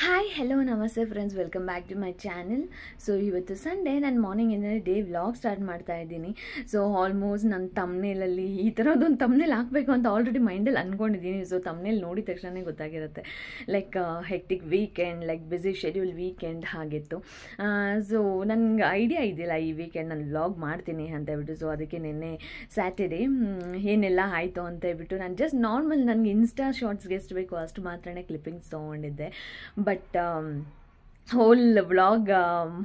Hi hello ನಮಸ್ತೆ friends, welcome back to my channel. So ಇವತ್ತು Sunday ನಾನು ಮಾರ್ನಿಂಗಿಂದ ಡೇ ವ್ಲಾಗ್ ಸ್ಟಾರ್ಟ್ ಮಾಡ್ತಾ ಇದ್ದೀನಿ. ಸೊ ಆಲ್ಮೋಸ್ಟ್ ನನ್ನ ತಮ್ನೇಲಲ್ಲಿ ಈ ಥರದೊಂದು ತಮ್ನೇಲ್ ಹಾಕಬೇಕು ಅಂತ ಆಲ್ರೆಡಿ ಮೈಂಡಲ್ಲಿ ಅಂದ್ಕೊಂಡಿದ್ದೀನಿ. ಸೊ ತಮ್ನೇಲ್ ನೋಡಿದ ತಕ್ಷಣ ಗೊತ್ತಾಗಿರುತ್ತೆ, like hectic weekend, like busy schedule weekend ಹಾಗಿತ್ತು. ಸೊ ನನಗೆ ಐಡಿಯಾ ಇದ್ದಿಲ್ಲ ಈ ವೀಕೆಂಡ್ ನಾನು ವ್ಲಾಗ್ ಮಾಡ್ತೀನಿ ಅಂತ ಹೇಳ್ಬಿಟ್ಟು. ಸೊ ಅದಕ್ಕೆ ನಿನ್ನೆ ಸ್ಯಾಟರ್ಡೇ ಏನೆಲ್ಲ ಆಯಿತು ಅಂತ ಹೇಳ್ಬಿಟ್ಟು ನಾನು ಜಸ್ಟ್ ನಾರ್ಮಲ್ ನನಗೆ ಇನ್ಸ್ಟಾ ಶಾರ್ಟ್ಸ್ಗೆ ಎಷ್ಟು ಬೇಕು ಅಷ್ಟು ಮಾತ್ರನೇ ಕ್ಲಿಪ್ಪಿಂಗ್ಸ್ ತೊಗೊಂಡಿದ್ದೆ. ಬಟ್ ಹೋಲ್ ವ್ಲಾಗ್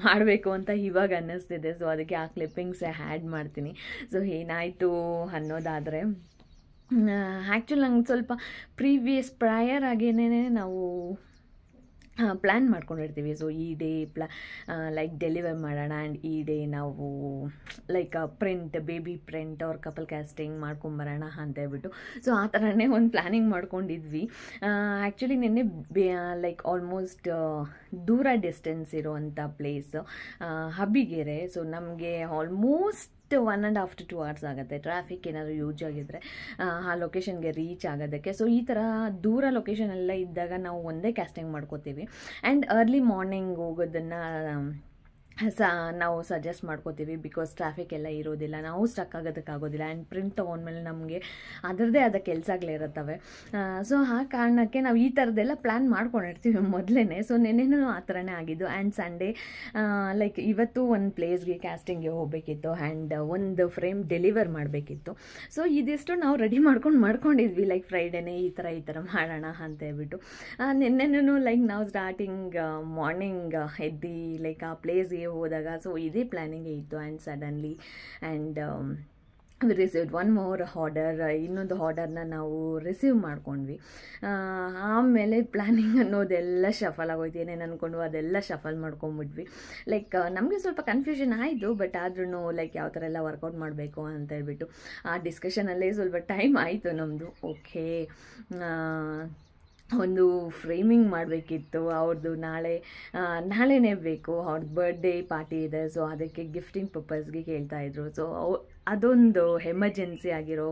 ಮಾಡಬೇಕು ಅಂತ ಇವಾಗ ಅನ್ನಿಸ್ತಿದೆ. ಸೊ ಅದಕ್ಕೆ ಆ ಕ್ಲಿಪ್ಪಿಂಗ್ಸೇ ಆ್ಯಡ್ ಮಾಡ್ತೀನಿ. ಸೊ ಏನಾಯಿತು ಅನ್ನೋದಾದರೆ, ಆ್ಯಕ್ಚುಲಿ ನಂಗೆ ಸ್ವಲ್ಪ ಪ್ರಯರ್ ಆಗೇನೇ ನಾವು ಪ್ಲ್ಯಾನ್ ಮಾಡ್ಕೊಂಡಿರ್ತೀವಿ. ಸೊ ಈ ಡೇ ಲೈಕ್ ಡೆಲಿವರ್ ಮಾಡೋಣ ಆ್ಯಂಡ್ ಈ ಡೇ ನಾವು ಲೈಕ್ ಬೇಬಿ ಪ್ರಿಂಟ್ ಅವ್ರ ಕಪಲ್ ಕ್ಯಾಸ್ಟಿಂಗ್ ಮಾಡ್ಕೊಂಬರೋಣ ಅಂತ ಹೇಳ್ಬಿಟ್ಟು. ಸೊ ಆ ಥರನೇ ಒಂದು ಪ್ಲ್ಯಾನಿಂಗ್ ಮಾಡ್ಕೊಂಡಿದ್ವಿ. ಆ್ಯಕ್ಚುಲಿ ನಿನ್ನೆ ಲೈಕ್ ಆಲ್ಮೋಸ್ಟ್ ದೂರ ಡಿಸ್ಟೆನ್ಸ್ ಇರೋವಂಥ ಪ್ಲೇಸ್ ಹಬ್ಬಿಗೆರೆ. ಸೊ ನಮಗೆ ಆಲ್ಮೋಸ್ಟ್ 1.5 to 2 hours ಆಗುತ್ತೆ. ಟ್ರಾಫಿಕ್ ಏನಾದರೂ ಯೂಸ್ ಆಗಿದ್ದರೆ ಆ ಲೊಕೇಶನ್ಗೆ ರೀಚ್ ಆಗೋದಕ್ಕೆ. ಸೊ ಈ ಥರ ದೂರ ಲೊಕೇಶನ್ ಎಲ್ಲ ಇದ್ದಾಗ ನಾವು ಒಂದೇ ಕ್ಯಾಸ್ಟಿಂಗ್ ಮಾಡ್ಕೋತೀವಿ ಆ್ಯಂಡ್ ಅರ್ಲಿ ಮಾರ್ನಿಂಗ್ ಹೋಗೋದನ್ನು ನಾವು ಸಜೆಸ್ಟ್ ಮಾಡ್ಕೋತೀವಿ. ಬಿಕಾಸ್ ಟ್ರಾಫಿಕ್ ಎಲ್ಲ ಇರೋದಿಲ್ಲ, ನಾವು ಸ್ಟಕ್ ಆಗೋದಕ್ಕಾಗೋದಿಲ್ಲ ಆ್ಯಂಡ್ ಪ್ರಿಂಟ್ ತೊಗೊಂಡ್ಮೇಲೆ ನಮಗೆ ಅದರದ್ದೇ ಆದ ಕೆಲಸಗಳಿರುತ್ತವೆ. ಸೊ ಆ ಕಾರಣಕ್ಕೆ ನಾವು ಈ ಥರದ್ದೆಲ್ಲ ಪ್ಲ್ಯಾನ್ ಮಾಡ್ಕೊಂಡಿರ್ತೀವಿ ಮೊದಲೇ. ಸೊ ನೆನ್ನೆನೂ ಆ ಥರನೇ ಆಗಿದ್ದು. ಆ್ಯಂಡ್ ಸಂಡೇ ಲೈಕ್ ಇವತ್ತು ಒಂದು ಪ್ಲೇಸ್ಗೆ ಕ್ಯಾಸ್ಟಿಂಗ್ಗೆ ಹೋಗಬೇಕಿತ್ತು ಆ್ಯಂಡ್ ಒಂದು ಫ್ರೇಮ್ ಡೆಲಿವರ್ ಮಾಡಬೇಕಿತ್ತು. ಸೊ ಇದಿಷ್ಟು ನಾವು ರೆಡಿ ಮಾಡ್ಕೊಂಡಿದ್ವಿ, ಲೈಕ್ ಫ್ರೈಡೇನೇ ಈ ಥರ ಮಾಡೋಣ ಅಂತ ಹೇಳ್ಬಿಟ್ಟು. ನೆನ್ನೆನೂ ಲೈಕ್ ನಾವು ಸ್ಟಾರ್ಟಿಂಗ್ ಮಾರ್ನಿಂಗ್ ಎದ್ದು ಲೈಕ್ ಆ ಪ್ಲೇಸ್ಗೆ ಹೋದಾಗ ಸೊ ಇದೇ ಪ್ಲ್ಯಾನಿಂಗೇ ಇತ್ತು. And suddenly and we received one more order, ಇನ್ನೊಂದು ಆರ್ಡರ್ನ ನಾವು ರಿಸೀವ್ ಮಾಡ್ಕೊಂಡ್ವಿ. ಆಮೇಲೆ ಪ್ಲ್ಯಾನಿಂಗ್ ಅನ್ನೋದೆಲ್ಲ ಶಫಲ್ ಆಗೋಯ್ತು. ಏನೇನು ಅಂದ್ಕೊಂಡು ಅದೆಲ್ಲ ಶಫಲ್ ಮಾಡ್ಕೊಂಬಿಟ್ವಿ. ಲೈಕ್ ನಮಗೆ ಸ್ವಲ್ಪ ಕನ್ಫ್ಯೂಷನ್ ಆಯಿತು, ಬಟ್ ಆದ್ರೂ ಲೈಕ್ ಯಾವ ಥರ ಎಲ್ಲ ವರ್ಕೌಟ್ ಮಾಡಬೇಕು ಅಂತ ಹೇಳ್ಬಿಟ್ಟು ಆ ಡಿಸ್ಕಷನಲ್ಲೇ ಸ್ವಲ್ಪ ಟೈಮ್ ಆಯಿತು ನಮ್ಮದು. ಓಕೆ, ಒಂದು ಫ್ರೇಮಿಂಗ್ ಮಾಡಬೇಕಿತ್ತು ಅವ್ರದ್ದು, ನಾಳೆನೇ ಬೇಕು, ಅವ್ರದ್ದು ಬರ್ಡೇ ಪಾರ್ಟಿ ಇದೆ. ಸೊ ಅದಕ್ಕೆ ಗಿಫ್ಟಿಂಗ್ ಪರ್ಪಸ್ಗೆ ಕೇಳ್ತಾಯಿದ್ರು. ಸೊ ಅದೊಂದು ಎಮರ್ಜೆನ್ಸಿ ಆಗಿರೋ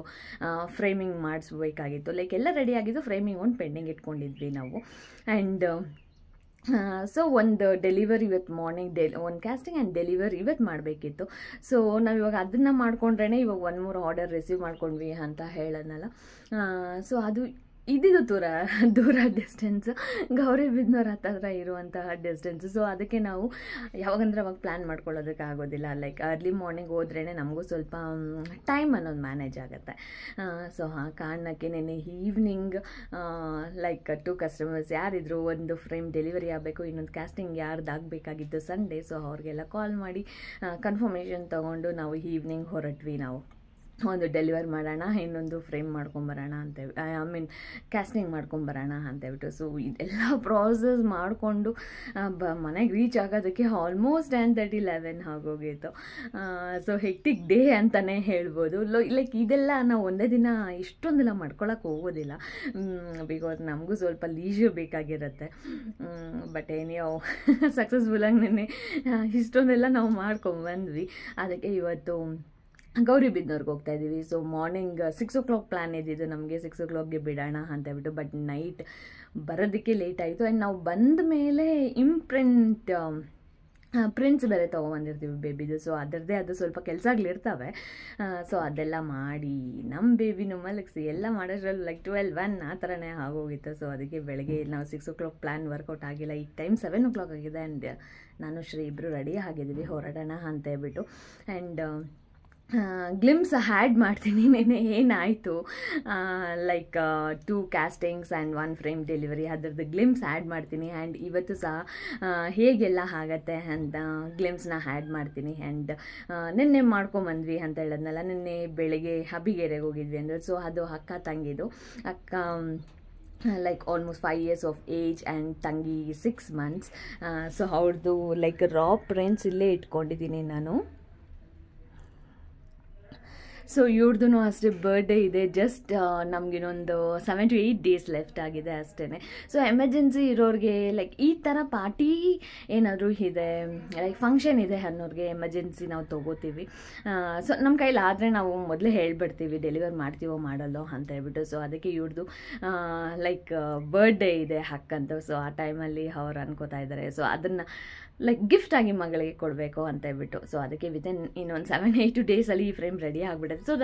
ಫ್ರೇಮಿಂಗ್ ಮಾಡಿಸ್ಬೇಕಾಗಿತ್ತು. ಲೈಕ್ ಎಲ್ಲ ರೆಡಿ ಆಗಿದ್ದು, ಫ್ರೇಮಿಂಗ್ ಒಂದು ಪೆಂಡಿಂಗ್ ಇಟ್ಕೊಂಡಿದ್ವಿ ನಾವು. ಆ್ಯಂಡ್ ಸೊ ಒಂದು ಡೆಲಿವರಿ ಇವತ್ತು ಮಾರ್ನಿಂಗ್ ಒಂದು ಕ್ಯಾಸ್ಟಿಂಗ್ ಆ್ಯಂಡ್ ಡೆಲಿವರಿ ಇವತ್ತು ಮಾಡಬೇಕಿತ್ತು. ಸೊ ನಾವು ಇವಾಗ ಅದನ್ನು ಮಾಡ್ಕೊಂಡ್ರೇ ಇವಾಗ 1 more ಆರ್ಡರ್ ರಿಸೀವ್ ಮಾಡ್ಕೊಂಡ್ವಿ ಅಂತ ಹೇಳೋಣಲ್ಲ. ಸೊ ಅದು ಇದ್ದಿದ್ದು ದೂರ ಡಿಸ್ಟೆನ್ಸ್, ಗೌರಿಬಿದನೂರು ಹತ್ತಿರ ಇರುವಂತಹ ಡಿಸ್ಟೆನ್ಸ್. ಸೊ ಅದಕ್ಕೆ ನಾವು ಯಾವಾಗಂದ್ರೆ ಅವಾಗ ಪ್ಲ್ಯಾನ್ ಮಾಡ್ಕೊಳ್ಳೋದಕ್ಕಾಗೋದಿಲ್ಲ. ಲೈಕ್ ಅರ್ಲಿ ಮಾರ್ನಿಂಗ್ ಹೋದ್ರೇ ನಮಗೂ ಸ್ವಲ್ಪ ಟೈಮ್ ಅನ್ನೋದು ಮ್ಯಾನೇಜ್ ಆಗುತ್ತೆ. ಸೊ ಆ ಕಾರಣಕ್ಕೆ ನೆನ್ನೆ ಈವ್ನಿಂಗ್ ಲೈಕ್ 2 ಕಸ್ಟಮರ್ಸ್ ಯಾರಿದ್ರು, ಒಂದು ಫ್ರೇಮ್ ಡೆಲಿವರಿ ಆಗಬೇಕು, ಇನ್ನೊಂದು ಕ್ಯಾಸ್ಟಿಂಗ್ ಯಾರ್ದಾಗಬೇಕಾಗಿತ್ತು ಸಂಡೇ. ಸೊ ಅವ್ರಿಗೆಲ್ಲ ಕಾಲ್ ಮಾಡಿ ಕನ್ಫರ್ಮೇಷನ್ ತೊಗೊಂಡು ನಾವು ಈವ್ನಿಂಗ್ ಹೊರಟ್ವಿ. ನಾವು ಒಂದು ಡೆಲಿವರ್ ಮಾಡೋಣ, ಇನ್ನೊಂದು ಫ್ರೇಮ್ ಮಾಡ್ಕೊಂಬರೋಣ ಅಂತೇಳಿ, ಕ್ಯಾಸ್ಟಿಂಗ್ ಮಾಡ್ಕೊಂಬರೋಣ ಅಂತೇಳ್ಬಿಟ್ಟು. ಸೊ ಇದೆಲ್ಲ ಪ್ರಾಸೆಸ್ ಮಾಡಿಕೊಂಡು ಮನೆಗೆ ರೀಚ್ ಆಗೋದಕ್ಕೆ ಆಲ್ಮೋಸ್ಟ್ 10:30-11 ಆಗೋಗಿತ್ತು. ಸೊ ಹೆಕ್ಟಿಕ್ ಡೇ ಅಂತಲೇ ಹೇಳ್ಬೋದು. ಲೈಕ್ ಇದೆಲ್ಲ ನಾವು ಒಂದೇ ದಿನ ಇಷ್ಟೊಂದೆಲ್ಲ ಮಾಡ್ಕೊಳಕ್ಕೆ ಹೋಗೋದಿಲ್ಲ, ಬಿಕಾಸ್ ನಮಗೂ ಸ್ವಲ್ಪ ಲೀಜರ್ ಬೇಕಾಗಿರುತ್ತೆ. ಬಟ್ ಏನೋ ಸಕ್ಸಸ್ಫುಲ್ಲಾಗಿ ನೆನ್ನೆ ಇಷ್ಟೊಂದೆಲ್ಲ ನಾವು ಮಾಡ್ಕೊಂಬಂದ್ವಿ. ಅದಕ್ಕೆ ಇವತ್ತು ಗೌರಿಬಿದನೂರ್ಗೆ ಹೋಗ್ತಾ ಇದ್ದೀವಿ. ಸೊ ಮಾರ್ನಿಂಗ್ 6 o'clock ಪ್ಲ್ಯಾನ್ ಇದ್ದಿದ್ದು ನಮಗೆ, 6 o'clockಗೆ ಬಿಡೋಣ ಅಂತ ಹೇಳ್ಬಿಟ್ಟು. ಬಟ್ ನೈಟ್ ಬರೋದಕ್ಕೆ ಲೇಟ್ ಆಯಿತು. ಆ್ಯಂಡ್ ನಾವು ಬಂದ ಮೇಲೆ ಪ್ರಿಂಟ್ಸ್ ಬೇರೆ ತೊಗೊಂಬಂದಿರ್ತೀವಿ ಬೇಬಿದು. ಸೊ ಅದರದ್ದೇ ಅದು ಸ್ವಲ್ಪ ಕೆಲಸಗಳಿರ್ತವೆ. ಸೊ ಅದೆಲ್ಲ ಮಾಡಿ ನಮ್ಮ ಬೇಬಿನೂ ಮಲಗಿಸಿ ಎಲ್ಲ ಮಾಡೋದ್ರಲ್ಲಿ ಲೈಕ್ 12-1 ಆ ಥರನೇ ಆಗೋಗಿತ್ತು. ಸೊ ಅದಕ್ಕೆ ಬೆಳಗ್ಗೆ ನಾವು 6 o'clock ಪ್ಲ್ಯಾನ್ ವರ್ಕೌಟ್ ಆಗಿಲ್ಲ. ಈಗ ಟೈಮ್ 7 o'clock ಆಗಿದೆ. ಆ್ಯಂಡ್ ನಾನು ಶ್ರೀ ಇಬ್ಬರು ರೆಡಿ ಆಗಿದ್ದೀವಿ ಹೊರಡೋಣ ಅಂತ ಹೇಳ್ಬಿಟ್ಟು. ಆ್ಯಂಡ್ ಗ್ಲಿಮ್ಸ್ ಆ್ಯಡ್ ಮಾಡ್ತೀನಿ ನೆನೆ ಏನಾಯಿತು, like 2 castings and 1 frame delivery, ಅದರದ್ದು ಗ್ಲಿಮ್ಸ್ ಆ್ಯಡ್ ಮಾಡ್ತೀನಿ. ಆ್ಯಂಡ್ ಇವತ್ತು ಸಹ ಹೇಗೆಲ್ಲ ಆಗತ್ತೆ ಅಂತ ಗ್ಲಿಮ್ಸ್ನ ಆ್ಯಡ್ ಮಾಡ್ತೀನಿ. ಆ್ಯಂಡ್ ನಿನ್ನೆ ಮಾಡ್ಕೊಂಬಂದ್ವಿ ಅಂತ ಹೇಳೋದ್ನಲ್ಲ, ನಿನ್ನೆ ಬೆಳಗ್ಗೆ ಹಬ್ಬಿಗೆರೆಗೆ ಹೋಗಿದ್ವಿ ಅಂದರೆ. ಸೊ ಅದು ಅಕ್ಕ ತಂಗಿದು, ಅಕ್ಕ like almost 5 years of age and ತಂಗಿ 6 months. ಸೊ ಅವ್ರದ್ದು ಲೈಕ್ ರಾ ಪ್ರಿಂಟ್ಸ್ ಇಲ್ಲೇ ಇಟ್ಕೊಂಡಿದ್ದೀನಿ ನಾನು. ಸೊ ಇವ್ರದ್ದು ಅಷ್ಟೇ ಬರ್ಡೇ ಇದೆ. ಜಸ್ಟ್ ನಮಗಿನ್ನೊಂದು 7 to 8 days ಲೆಫ್ಟ್ ಆಗಿದೆ ಅಷ್ಟೇ. ಸೊ ಎಮರ್ಜೆನ್ಸಿ ಇರೋರಿಗೆ ಲೈಕ್ ಈ ಥರ ಪಾರ್ಟಿ ಏನಾದರೂ ಇದೆ, ಲೈಕ್ ಫಂಕ್ಷನ್ ಇದೆ ಅನ್ನೋರಿಗೆ ಎಮರ್ಜೆನ್ಸಿ ನಾವು ತೊಗೋತೀವಿ. ಸೊ ನಮ್ಮ ಕೈಲಾದರೆ ನಾವು ಮೊದಲೇ ಹೇಳ್ಬಿಡ್ತೀವಿ ಡೆಲಿವರ್ ಮಾಡ್ತೀವೋ ಮಾಡಲ್ಲೋ ಅಂತ ಹೇಳ್ಬಿಟ್ಟು. ಸೊ ಅದಕ್ಕೆ ಇವ್ರದ್ದು ಲೈಕ್ ಬರ್ಡೇ ಇದೆ ಹಕ್ಕಂತ. ಸೊ ಆ ಟೈಮಲ್ಲಿ ಅವ್ರು ಅನ್ಕೋತಾ ಇದ್ದಾರೆ. ಸೊ ಅದನ್ನು ಲೈಕ್ ಗಿಫ್ಟಾಗಿ ಮಗಳಿಗೆ ಕೊಡಬೇಕು ಅಂತ ಹೇಳ್ಬಿಟ್ಟು. ಸೊ ಅದಕ್ಕೆ ವಿತಿನ್ ಇನ್ನೊಂದು 7-8 days ಈ ಫ್ರೇಮ್ ರೆಡಿ ಆಗಿಬಿಡುತ್ತೆ. So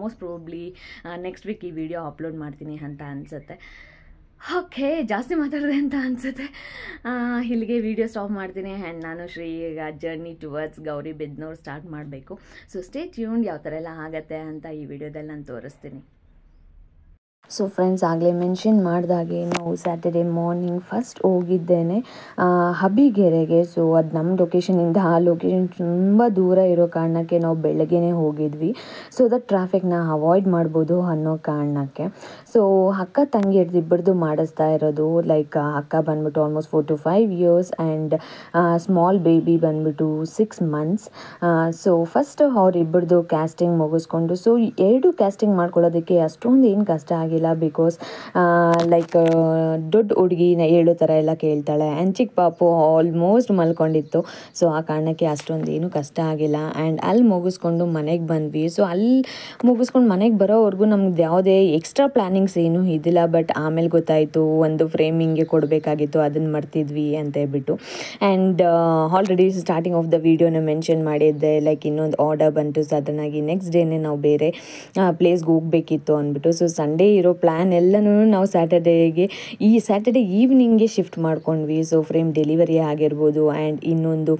most probably next week ಈ ವಿಡಿಯೋ ಅಪ್ಲೋಡ್ ಮಾಡ್ತೀನಿ ಅಂತ ಅನಿಸುತ್ತೆ. ಓಕೆ, ಜಾಸ್ತಿ ಮಾತಾಡಿದೆ ಅಂತ ಅನಿಸುತ್ತೆ. ಇಲ್ಲಿಗೆ ವಿಡಿಯೋ ಸ್ಟಾಪ್ ಮಾಡ್ತೀನಿ. ಆ್ಯಂಡ್ ನಾನು ಶ್ರೀ ಈಗ ಜರ್ನಿ ಟುವರ್ಡ್ಸ್ ಗೌರಿಬಿದನೂರು ಸ್ಟಾರ್ಟ್ ಮಾಡಬೇಕು. ಸೊ ಸ್ಟೇ ಟ್ಯೂನ್ಡ್, ಯಾವ ಥರ ಎಲ್ಲ ಆಗುತ್ತೆ ಅಂತ ಈ ವಿಡಿಯೋದಲ್ಲಿ ನಾನು ತೋರಿಸ್ತೀನಿ. ಸೊ ಫ್ರೆಂಡ್ಸ್, ಆಗಲೇ ಮೆನ್ಷನ್ ಮಾಡಿದಾಗೆ ನಾವು ಸ್ಯಾಟರ್ಡೇ ಮಾರ್ನಿಂಗ್ ಫಸ್ಟ್ ಹೋಗಿದ್ದೇನೆ ಹಬಿಗೆರೆಗೆ. ಸೊ ಅದು ನಮ್ಮ ಲೊಕೇಶನಿಂದ ಆ ಲೊಕೇಶನ್ ತುಂಬ ದೂರ ಇರೋ ಕಾರಣಕ್ಕೆ ನಾವು ಬೆಳಗ್ಗೆನೇ ಹೋಗಿದ್ವಿ. ಸೊ ದಟ್ ಟ್ರಾಫಿಕ್ನ ಅವಾಯ್ಡ್ ಮಾಡ್ಬೋದು ಅನ್ನೋ ಕಾರಣಕ್ಕೆ. ಸೊ ಅಕ್ಕ ತಂಗಿ ಇಬ್ಬರದು ಮಾಡಿಸ್ತಾ ಇರೋದು. ಲೈಕ್ ಅಕ್ಕ ಬಂದ್ಬಿಟ್ಟು almost 4 to 5 years and small baby ಬಂದ್ಬಿಟ್ಟು 6 months. ಸೊ ಫಸ್ಟ್ ಅವರಿಬ್ಬರದು ಕ್ಯಾಸ್ಟಿಂಗ್ ಮುಗಿಸ್ಕೊಂಡು, ಸೊ 2 ಕ್ಯಾಸ್ಟಿಂಗ್ ಮಾಡ್ಕೊಳ್ಳೋದಕ್ಕೆ ಅಷ್ಟೊಂದು ಏನು ಕಷ್ಟ ಆಗಿಲ್ಲ. ಬಿಕಾಸ್ ಲೈಕ್ ದೊಡ್ಡ ಹುಡುಗಿ ಹೇಳೋ ಥರ ಎಲ್ಲ ಕೇಳ್ತಾಳೆ ಆ್ಯಂಡ್ ಚಿಕ್ಕ ಪಾಪು ಆಲ್ಮೋಸ್ಟ್ ಮಲ್ಕೊಂಡಿತ್ತು. ಸೊ ಆ ಕಾರಣಕ್ಕೆ ಅಷ್ಟೊಂದು ಏನು ಕಷ್ಟ ಆಗಿಲ್ಲ. ಆ್ಯಂಡ್ ಅಲ್ಲಿ ಮುಗಿಸ್ಕೊಂಡು ಮನೆಗೆ ಬಂದ್ವಿ. ಸೊ ಅಲ್ಲಿ ಮುಗಿಸ್ಕೊಂಡು ಮನೆಗೆ ಬರೋವರೆಗೂ ನಮ್ಗೆ ಯಾವುದೇ ಎಕ್ಸ್ಟ್ರಾ ಪ್ಲ್ಯಾನಿಂಗ್ಸ್ ಏನೂ ಇದ್ದಿಲ್ಲ. ಬಟ್ ಆಮೇಲೆ ಗೊತ್ತಾಯಿತು ಒಂದು ಫ್ರೇಮಿಂಗ್ಗೆ ಕೊಡಬೇಕಾಗಿತ್ತು, ಅದನ್ನು ಮರ್ತಿದ್ವಿ ಅಂತ ಹೇಳ್ಬಿಟ್ಟು. And already starting of the ವಿಡಿಯೋನ ಮೆನ್ಷನ್ ಮಾಡಿದ್ದೆ, ಲೈಕ್ ಇನ್ನೊಂದು ಆರ್ಡರ್ ಬಂತು ಸಡನ್ನಾಗಿ. ನೆಕ್ಸ್ಟ್ ಡೇನೇ ನಾವು ಬೇರೆ ಪ್ಲೇಸ್ಗೆ ಹೋಗಬೇಕಿತ್ತು ಅಂದ್ಬಿಟ್ಟು. ಸೊ ಸಂಡೇ ಇರೋ ಪ್ಲ್ಯಾನ್ ಎಲ್ಲನೂ ನಾವು ಸ್ಯಾಟರ್ಡೇ ಈವ್ನಿಂಗ್ಗೆ ಶಿಫ್ಟ್ ಮಾಡ್ಕೊಂಡ್ವಿ. ಸೊ ಫ್ರೇಮ್ ಡೆಲಿವರಿ ಆಗಿರ್ಬೋದು ಆ್ಯಂಡ್ ಇನ್ನೊಂದು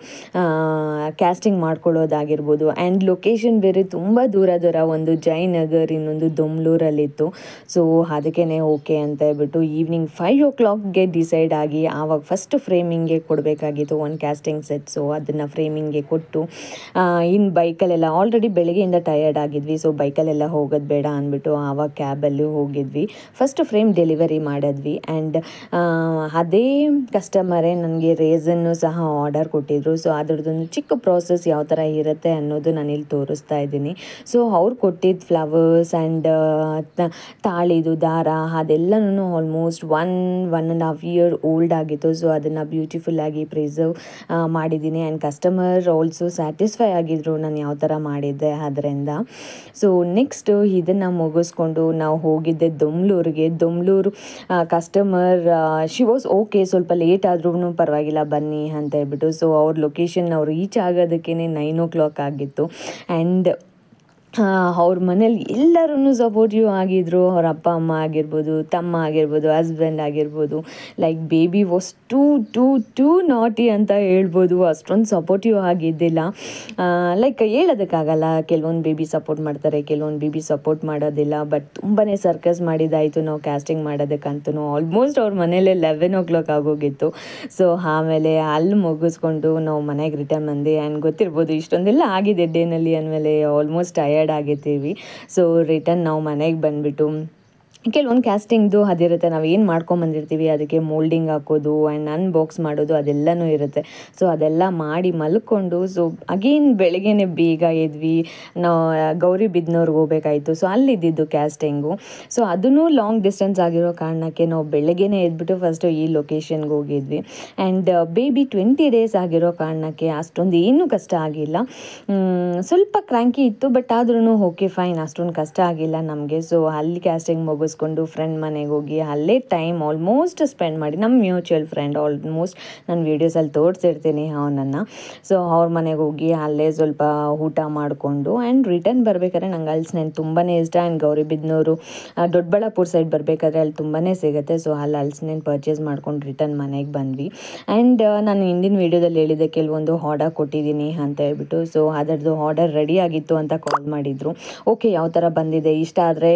ಕ್ಯಾಸ್ಟಿಂಗ್ ಮಾಡ್ಕೊಳ್ಳೋದಾಗಿರ್ಬೋದು. ಆ್ಯಂಡ್ ಲೊಕೇಶನ್ ಬೇರೆ ತುಂಬ ದೂರ, ಒಂದು ಜಯನಗರ್, ಇನ್ನೊಂದು ದೊಮ್ಲೂರಲ್ಲಿತ್ತು. ಸೊ ಅದಕ್ಕೇ ಓಕೆ ಅಂತ ಹೇಳ್ಬಿಟ್ಟು ಈವ್ನಿಂಗ್ 5 o'clockಗೆ ಡಿಸೈಡ್ ಆಗಿ ಆವಾಗ ಫಸ್ಟ್ ಫ್ರೇಮಿಂಗ್ಗೆ ಕೊಡಬೇಕಾಗಿತ್ತು ಒಂದು ಕ್ಯಾಸ್ಟಿಂಗ್ ಸೆಟ್. ಸೊ ಅದನ್ನು ಫ್ರೇಮಿಂಗ್ಗೆ ಕೊಟ್ಟು ಇನ್ನು ಬೈಕಲ್ಲೆಲ್ಲ ಆಲ್ರೆಡಿ ಬೆಳಗ್ಗೆಯಿಂದ ಟಯರ್ಡ್ ಆಗಿದ್ವಿ. ಸೊ ಬೈಕಲ್ಲೆಲ್ಲ ಹೋಗೋದು ಬೇಡ ಅಂದ್ಬಿಟ್ಟು ಆವಾಗ ಕ್ಯಾಬಲ್ಲಿ ಹೋಗಿದ್ವಿ. ಫಸ್ಟ್ ಫ್ರೇಮ್ ಡೆಲಿವರಿ ಮಾಡಿದ್ವಿ. ಆ್ಯಂಡ್ ಅದೇ ಕಸ್ಟಮರೇ ನನಗೆ ರೇಸನ್ನು ಸಹ ಆರ್ಡರ್ ಕೊಟ್ಟಿದ್ರು. ಸೊ ಅದ್ರದ್ದೊಂದು ಚಿಕ್ಕ ಪ್ರಾಸೆಸ್ ಯಾವ ಥರ ಇರುತ್ತೆ ಅನ್ನೋದು ನಾನಿಲ್ಲಿ ತೋರಿಸ್ತಾ ಇದ್ದೀನಿ. ಸೊ ಅವ್ರು ಕೊಟ್ಟಿದ್ದು ಫ್ಲವರ್ಸ್ ಆ್ಯಂಡ್ ತಾಳಿದು ದಾರ ಅದೆಲ್ಲನೂ ಆಲ್ಮೋಸ್ಟ್ 1.5 year ಓಲ್ಡ್ ಆಗಿತ್ತು. ಸೊ ಅದನ್ನು ಬ್ಯೂಟಿಫುಲ್ಲಾಗಿ ಪ್ರಿಸರ್ವ್ ಮಾಡಿದ್ದೀನಿ. ಆ್ಯಂಡ್ ಕಸ್ಟಮರ್ ಆಲ್ಸೋ ಸ್ಯಾಟಿಸ್ಫೈ ಆಗಿದ್ರು ನಾನು ಯಾವ ಥರ ಮಾಡಿದ್ದೆ ಅದರಿಂದ. ಸೊ ನೆಕ್ಸ್ಟ್ ಇದನ್ನು ಮುಗಿಸ್ಕೊಂಡು ನಾವು ಹೋಗಿದ್ದೆ Domlur customer she was okay, ಸ್ವಲ್ಪ ಲೇಟ್ ಆದ್ರೂ ಪರವಾಗಿಲ್ಲ ಬನ್ನಿ ಅಂತ ಹೇಳ್ಬಿಟ್ಟು. ಸೊ ಅವ್ರ ಲೊಕೇಶನ್ ಅವ್ರು ರೀಚ್ ಆಗೋದಕ್ಕೇ 9 o'clock ಆಗಿತ್ತು. ಆ್ಯಂಡ್ ಅವ್ರ ಮನೇಲಿ ಎಲ್ಲರೂ ಸಪೋರ್ಟಿವ್ ಆಗಿದ್ದರು. ಅವ್ರ ಅಪ್ಪ ಅಮ್ಮ ಆಗಿರ್ಬೋದು, ತಮ್ಮ ಆಗಿರ್ಬೋದು, ಹಸ್ಬೆಂಡ್ ಆಗಿರ್ಬೋದು. ಲೈಕ್ ಬೇಬಿ ವಾಸ್ ಟೂ ನಾಟಿ ಅಂತ ಹೇಳ್ಬೋದು. ಅಷ್ಟೊಂದು ಸಪೋರ್ಟಿವ್ ಆಗಿದ್ದಿಲ್ಲ. ಲೈಕ್ ಹೇಳೋದಕ್ಕಾಗಲ್ಲ, ಕೆಲವೊಂದು ಬೇಬಿ ಸಪೋರ್ಟ್ ಮಾಡ್ತಾರೆ, ಕೆಲವೊಂದು ಬೇಬಿ ಸಪೋರ್ಟ್ ಮಾಡೋದಿಲ್ಲ. ಬಟ್ ತುಂಬಾ ಸರ್ಕಸ್ ಮಾಡಿದ್ದಾಯಿತು ನಾವು ಕ್ಯಾಸ್ಟಿಂಗ್ ಮಾಡೋದಕ್ಕಂತೂ. ಆಲ್ಮೋಸ್ಟ್ ಅವ್ರ ಮನೇಲೆ 11 o'clock ಆಗೋಗಿತ್ತು. ಸೊ ಆಮೇಲೆ ಅಲ್ಲಿ ಮುಗಿಸ್ಕೊಂಡು ನಾವು ಮನೆಗೆ ರಿಟರ್ನ್ ಬಂದು. ಆ್ಯಂಡ್ ಗೊತ್ತಿರ್ಬೋದು ಇಷ್ಟೊಂದೆಲ್ಲ ಆಗಿದೆ ಡೇನಲ್ಲಿ ಅಂದಮೇಲೆ ಆಲ್ಮೋಸ್ಟ್ ಟಯರ್ಡ್ ಆಗಿರ್ತೀವಿ. ಸೊ ರಿಟರ್ನ್ ನಾವು ಮನೆಗೆ ಬಂದುಬಿಟ್ಟು ಕೆಲವೊಂದು ಕ್ಯಾಸ್ಟಿಂಗ್ದು ಅದಿರುತ್ತೆ, ನಾವು ಏನು ಮಾಡ್ಕೊಂಬಂದಿರ್ತೀವಿ ಅದಕ್ಕೆ ಮೋಲ್ಡಿಂಗ್ ಹಾಕೋದು ಆ್ಯಂಡ್ ಅನ್ಬಾಕ್ಸ್ ಮಾಡೋದು ಅದೆಲ್ಲನೂ ಇರುತ್ತೆ. ಸೊ ಅದೆಲ್ಲ ಮಾಡಿ ಮಲ್ಕೊಂಡು ಸೊ ಅಗೇನ್ ಬೆಳಗ್ಗೆನೇ ಬೇಗ ಎದ್ವಿ. ನಾವು ಗೌರಿಬಿದನೂರ್ಗೆ ಹೋಗ್ಬೇಕಾಯಿತು. ಸೊ ಅಲ್ಲಿದ್ದಿದ್ದು ಕ್ಯಾಸ್ಟಿಂಗು. ಸೊ ಅದೂ ಲಾಂಗ್ ಡಿಸ್ಟೆನ್ಸ್ ಆಗಿರೋ ಕಾರಣಕ್ಕೆ ನಾವು ಬೆಳಗ್ಗೆನೇ ಎದ್ಬಿಟ್ಟು ಫಸ್ಟು ಈ ಲೊಕೇಶನ್ಗೆ ಹೋಗಿದ್ವಿ. ಆ್ಯಂಡ್ ಬೇಬಿ 20 days ಆಗಿರೋ ಕಾರಣಕ್ಕೆ ಅಷ್ಟೊಂದು ಏನೂ ಕಷ್ಟ ಆಗಿಲ್ಲ. ಸ್ವಲ್ಪ ಕ್ರ್ಯಾಂಕಿ ಇತ್ತು, ಬಟ್ ಆದ್ರೂ ಓಕೆ ಫೈನ್, ಅಷ್ಟೊಂದು ಕಷ್ಟ ಆಗಿಲ್ಲ ನಮಗೆ. ಸೊ ಅಲ್ಲಿ ಕ್ಯಾಸ್ಟಿಂಗ್ ಮುಗಿಸ್ಕೊಂಡು ಫ್ರೆಂಡ್ ಮನೆಗೆ ಹೋಗಿ ಅಲ್ಲೇ ಟೈಮ್ ಆಲ್ಮೋಸ್ಟ್ ಸ್ಪೆಂಡ್ ಮಾಡಿ, ನಮ್ಮ ಮ್ಯೂಚುವಲ್ ಫ್ರೆಂಡ್ ಆಲ್ಮೋಸ್ಟ್ ನಾನು ವೀಡಿಯೋಸಲ್ಲಿ ತೋರಿಸಿರ್ತೀನಿ ಅವನನ್ನು. ಸೊ ಅವ್ರ ಮನೆಗೆ ಹೋಗಿ ಅಲ್ಲೇ ಸ್ವಲ್ಪ ಊಟ ಮಾಡಿಕೊಂಡು ಆ್ಯಂಡ್ ರಿಟರ್ನ್ ಬರಬೇಕಾದ್ರೆ ನಂಗೆ ಹಲ್ಸಿನ ತುಂಬಾ ಇಷ್ಟ. ಆ್ಯಂಡ್ ಗೌರಿಬಿದನೂರು ದೊಡ್ಡಬಳ್ಳಾಪುರ ಸೈಡ್ ಬರಬೇಕಾದ್ರೆ ಅಲ್ಲಿ ತುಂಬಾ ಸಿಗುತ್ತೆ. ಸೊ ಅಲ್ಲಿ ಹಲ್ಸಿನ ಪರ್ಚೇಸ್ ಮಾಡ್ಕೊಂಡು ರಿಟರ್ನ್ ಮನೆಗೆ ಬಂದ್ವಿ. ಆ್ಯಂಡ್ ನಾನು ಹಿಂದಿನ ವೀಡಿಯೋದಲ್ಲಿ ಹೇಳಿದ್ದೆ ಕೆಲವೊಂದು ಆರ್ಡರ್ ಕೊಟ್ಟಿದ್ದೀನಿ ಅಂತ ಹೇಳ್ಬಿಟ್ಟು. ಸೊ ಅದರದ್ದು ಆರ್ಡರ್ ರೆಡಿ ಆಗಿತ್ತು ಅಂತ ಕಾಲ್ ಮಾಡಿದರು. ಓಕೆ ಯಾವ ಥರ ಬಂದಿದೆ, ಇಷ್ಟ ಆದರೆ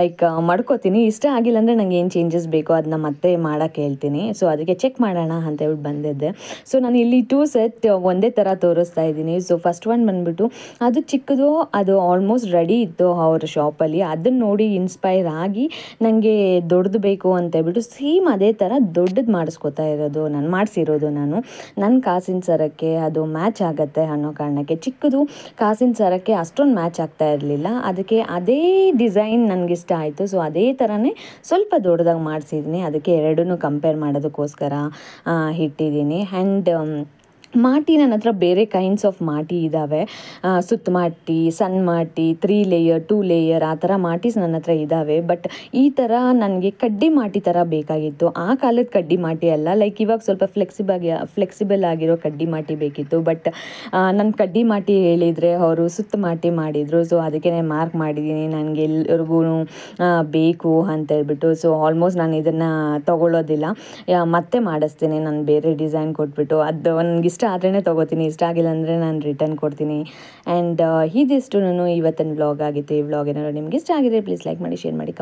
ಲೈಕ್ ನೋಡ್ಕೋತೀನಿ. ಇಷ್ಟ ಆಗಿಲ್ಲ ಅಂದರೆ ನನಗೆ ಏನು ಚೇಂಜಸ್ ಬೇಕೋ ಅದನ್ನ ಮತ್ತೆ ಮಾಡೋಕ್ಕೆ ಹೇಳ್ತೀನಿ. ಸೊ ಅದಕ್ಕೆ ಚೆಕ್ ಮಾಡೋಣ ಅಂತ ಹೇಳ್ಬಿಟ್ಟು ಬಂದಿದ್ದೆ. ಸೊ ನಾನು ಇಲ್ಲಿ 2 ಸೆಟ್ ಒಂದೇ ಥರ ತೋರಿಸ್ತಾ ಇದ್ದೀನಿ. ಸೊ ಫಸ್ಟ್ ಒನ್ ಬಂದುಬಿಟ್ಟು ಅದು ಚಿಕ್ಕದು, ಅದು ಆಲ್ಮೋಸ್ಟ್ ರೆಡಿ ಇತ್ತು ಅವ್ರ ಶಾಪಲ್ಲಿ. ಅದನ್ನು ನೋಡಿ ಇನ್ಸ್ಪೈರ್ ಆಗಿ ನನಗೆ ದೊಡ್ಡದು ಬೇಕು ಅಂತ ಹೇಳ್ಬಿಟ್ಟು ಸೇಮ್ ಅದೇ ಥರ ದೊಡ್ಡದು ಮಾಡಿಸ್ಕೊತಾ ಇರೋದು ಮಾಡಿಸಿರೋದು ನಾನು. ನನ್ನ ಕಾಸಿನ ಸರಕ್ಕೆ ಅದು ಮ್ಯಾಚ್ ಆಗುತ್ತೆ ಅನ್ನೋ ಕಾರಣಕ್ಕೆ. ಚಿಕ್ಕದು ಕಾಸಿನ ಸರಕ್ಕೆ ಅಷ್ಟೊಂದು ಮ್ಯಾಚ್ ಆಗ್ತಾ ಇರಲಿಲ್ಲ, ಅದಕ್ಕೆ ಅದೇ ಡಿಸೈನ್ ನನಗಿಷ್ಟ ಆಯಿತು. ಸೊ ಅದೇ ಥರನೇ ಸ್ವಲ್ಪ ದೊಡ್ಡದಾಗಿ ಮಾಡಿಸಿದ್ದೀನಿ. ಅದಕ್ಕೆ ಎರಡನ್ನೂ ಕಂಪೇರ್ ಮಾಡೋದಕ್ಕೋಸ್ಕರ ಇಟ್ಟಿದ್ದೀನಿ. ಆ್ಯಂಡ್ ಮಾಟಿ ನನ್ನ ಹತ್ರ ಬೇರೆ ಕೈಂಡ್ಸ್ ಆಫ್ ಮಾಟಿ ಇದ್ದಾವೆ. ಸುತ್ತ ಮಾಟಿ, ಸಣ್ಣ ಮಾಟಿ, 3 ಲೇಯರ್ 2 ಲೇಯರ್ ಆ ಥರ ಮಾಟೀಸ್ ನನ್ನ ಹತ್ರ ಇದ್ದಾವೆ. ಬಟ್ ಈ ಥರ ನನಗೆ ಕಡ್ಡಿ ಮಾಟಿ ಥರ ಬೇಕಾಗಿತ್ತು. ಆ ಕಾಲದ ಕಡ್ಡಿ ಮಾಟಿ ಅಲ್ಲ, ಲೈಕ್ ಇವಾಗ ಸ್ವಲ್ಪ ಫ್ಲೆಕ್ಸಿಬಲ್ ಆಗಿರೋ ಕಡ್ಡಿ ಮಾಟಿ ಬೇಕಿತ್ತು. ಬಟ್ ನನ್ನ ಕಡ್ಡಿ ಮಾಟಿ ಹೇಳಿದರೆ ಅವರು ಸುತ್ತ ಮಾಟಿ ಮಾಡಿದರು. ಸೊ ಅದಕ್ಕೆ ನಾನು ಮಾರ್ಕ್ ಮಾಡಿದ್ದೀನಿ, ನನಗೆ ಎಲ್ಲರಿಗೂ ಬೇಕು ಅಂತೇಳ್ಬಿಟ್ಟು. ಸೊ ಆಲ್ಮೋಸ್ಟ್ ನಾನು ಇದನ್ನು ತೊಗೊಳ್ಳೋದಿಲ್ಲ, ಮತ್ತೆ ಮಾಡಿಸ್ತೀನಿ. ನಾನು ಬೇರೆ ಡಿಸೈನ್ ಕೊಟ್ಬಿಟ್ಟು ಅದು ನನಗಿಷ್ಟ ಆದ್ರೇ ತೊಗೋತೀನಿ, ಇಷ್ಟ ಆಗಿಲ್ಲ ಅಂದರೆ ನಾನು ರಿಟರ್ನ್ ಕೊಡ್ತೀನಿ. ಆ್ಯಂಡ್ ಇದಿಷ್ಟು ಇವತ್ತಿನ ವ್ಲಾಗ್ ಆಗಿತ್ತು. ಈ ವ್ಲಾಗ್ ಏನಾದ್ರು ನಿಮ್ಗೆ ಇಷ್ಟ ಆಗಿದ್ರೆ ಪ್ಲೀಸ್ ಲೈಕ್ ಮಾಡಿ, ಶೇರ್ ಮಾಡಿ,